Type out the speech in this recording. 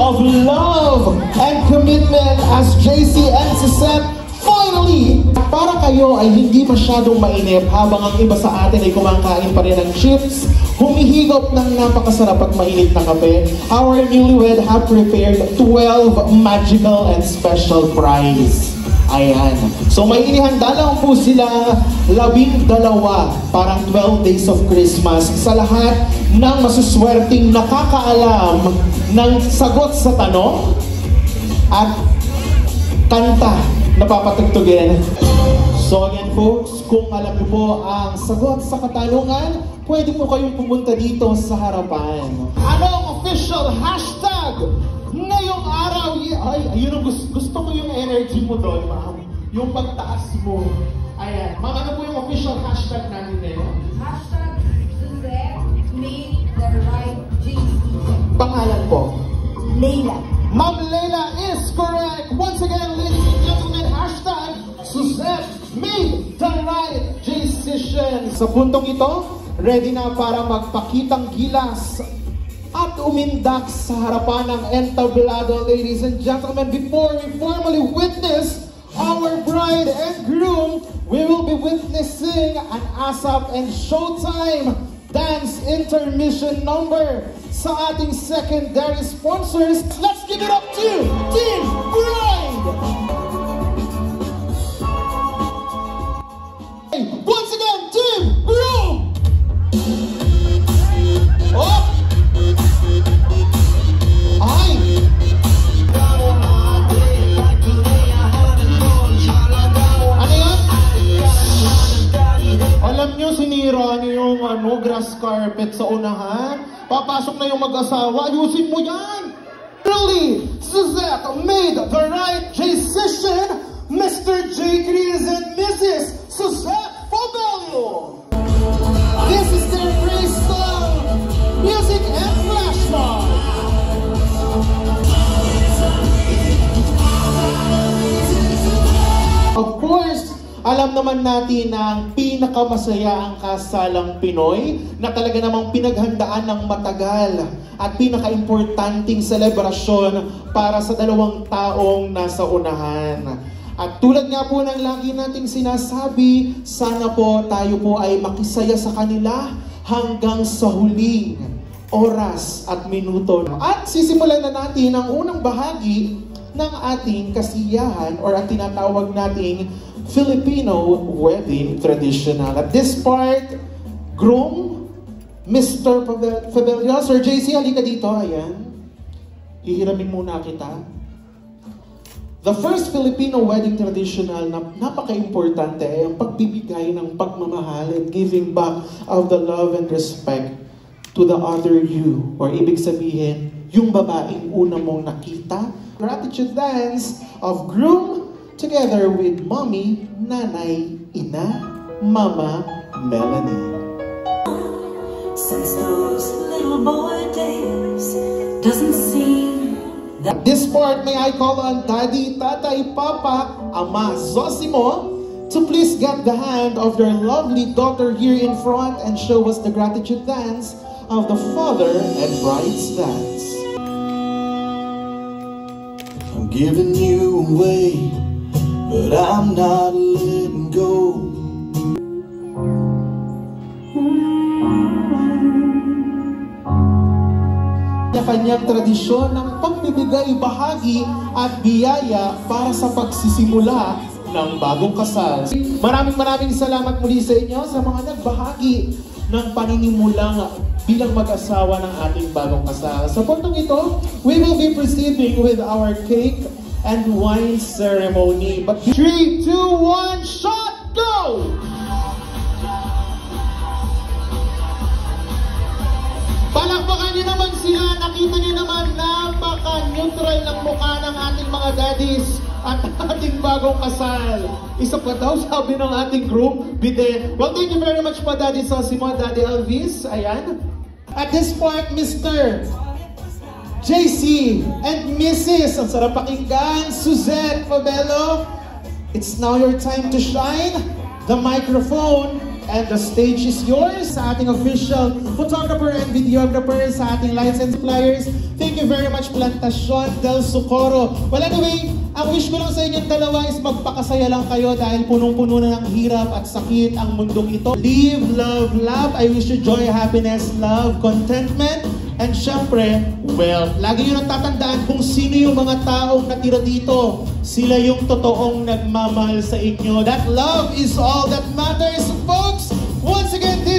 of love and commitment as JC and Suzette finally, para kayo ay hindi masyadong mainip habang ang iba sa atin ay kumakain pa rin ng chips, humihigop ng napakasarap at mainit na kape, our newlywed have prepared 12 magical and special fries. Ayan. So may inihanda lang po sila 12, parang 12 days of Christmas sa lahat ng masuswerteng nakakaalam ng sagot sa tanong at kanta na papatugtugin. So again folks, kung alam niyo po ang sagot sa katanungan, pwede mo kayong pumunta dito sa harapan. Anong official hashtag ngayong araw? Ay, ayun ang gusto ko yung energy mo doon, ma'am. Yung pagtaas mo. Ayan. Ma'am, ano po yung official hashtag natin ngayon? Hashtag Suzette made the right decision. Pangalan po? Leila. Ma'am Leila is correct. Once again, ladies and gentlemen, hashtag Suzette made the right decision. Sa puntong ito, ready na para magpakitang gilas at umindak sa harapan ng entablado, ladies and gentlemen. Before we formally witness our bride and groom, we will be witnessing an ASAP and Showtime dance intermission number sa ating secondary sponsors. Let's give it up to Team Bride! Once again, Team Groom! Oh! Ay! Ano yan? Alam nyo, sinira niyo yung grass carpet sa unahan. Papasok na yung mag-asawa. Ayusin mo yan! Really, Suzette made the right decision, Mr. J. Cruz and Mrs. Suzette Fabelio. This is their praise song, music and flash mob. Of course, alam naman natin na ang pinakamasaya ang kasalang Pinoy na talaga namang pinaghandaan ng matagal at pinaka-importanting selebrasyon para sa dalawang taong nasa unahan. At tulad nga po ng lagi nating sinasabi, sana po tayo po ay makisaya sa kanila hanggang sa huling oras at minuto. At sisimulan na natin ang unang bahagi ng ating kasiyahan or ang tinatawag nating Filipino wedding traditional. At this part, groom, Mr. Fabelio, Sir JC, halika dito, ayan. Hihiramin muna kita. The first Filipino wedding traditional na napaka-importante ay ang pagbibigay ng pagmamahal and giving back of the love and respect to the other you. Or ibig sabihin, yung babaeng una mong nakita. Gratitude dance of groom together with mommy, nanay, ina, mama, Melanie. Since those little boy days doesn't seem that this part, may I call on Daddy, Tatay, Papa, Ama, Zosimo to please get the hand of their lovely daughter here in front and show us the gratitude dance of the father and bride's dance. I'm giving you away, but I'm not letting go. Kanyang tradisyon ng pagbibigay bahagi at biyaya para sa pagsisimula ng bagong kasal. Maraming salamat muli sa inyo sa mga nagbahagi ng paninimulang bilang mag-asawa ng ating bagong kasal. Sa puntong ito, we will be proceeding with our cake and wine ceremony. But 3, 2, 1, shot, go! Palakpakan niyo naman sila, nakita niyo naman napaka-neutral ng mukha ng ating mga daddies at ating bagong kasal. Isa pa daw, sabi ng ating group, bide. Well, thank you very much po, Daddy Sosimo, Daddy Elvis. Ayan. At this point, Mr. JC and Mrs. Ang sarap pakinggan, Suzette Fabelio. It's now your time to shine. The microphone And the stage is yours sa ating official photographer and videographer, sa ating license suppliers. Thank you very much, Plantacion del Socorro. Well, anyway, ang wish ko lang sa inyong dalawa is magpakasaya lang kayo dahil punong-puno na ng hirap at sakit ang mundong ito. Live, love, laugh. I wish you joy, happiness, love, contentment. And syempre, well, lagi nyo nang tatandaan kung sino yung mga taong natira dito. Sila yung totoong nagmamahal sa inyo. That love is all that matters, folks. Once again, this